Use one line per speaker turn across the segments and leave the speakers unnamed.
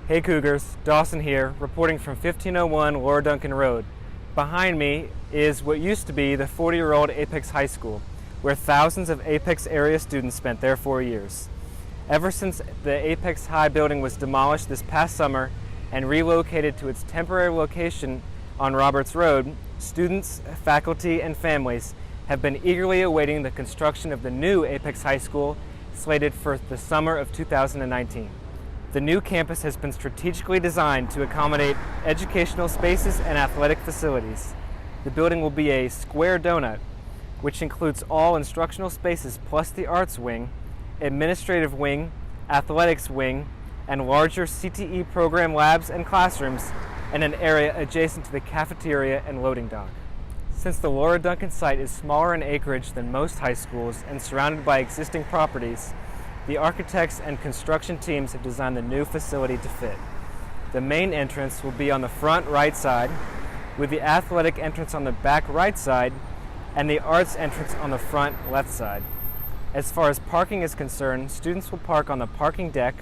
Hey Cougars, Dawson here, reporting from 1501 Laura Duncan Rd. Behind me is what used to be the 40-year-old Apex High School, where thousands of Apex area students spent their 4 years. Ever since the Apex High building was demolished this past summer and relocated to its temporary location on Roberts Road, students, faculty, and families have been eagerly awaiting the construction of the new Apex High School, slated for the summer of 2019. The new campus has been strategically designed to accommodate educational spaces and athletic facilities. The building will be a square donut, which includes all instructional spaces plus the arts wing, administrative wing, athletics wing, and larger CTE program labs and classrooms, and an area adjacent to the cafeteria and loading dock. Since the Laura Duncan site is smaller in acreage than most high schools and surrounded by existing properties, the architects and construction teams have designed the new facility to fit. The main entrance will be on the front right side, with the athletic entrance on the back right side, and the arts entrance on the front left side. As far as parking is concerned, students will park on the parking deck,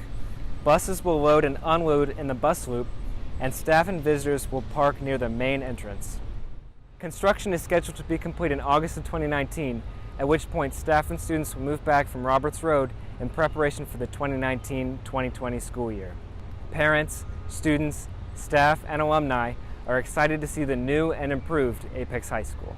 buses will load and unload in the bus loop, and staff and visitors will park near the main entrance. Construction is scheduled to be complete in August of 2019, at which point staff and students will move back from Roberts Road in preparation for the 2019-2020 school year. Parents, students, staff, and alumni are excited to see the new and improved Apex High School.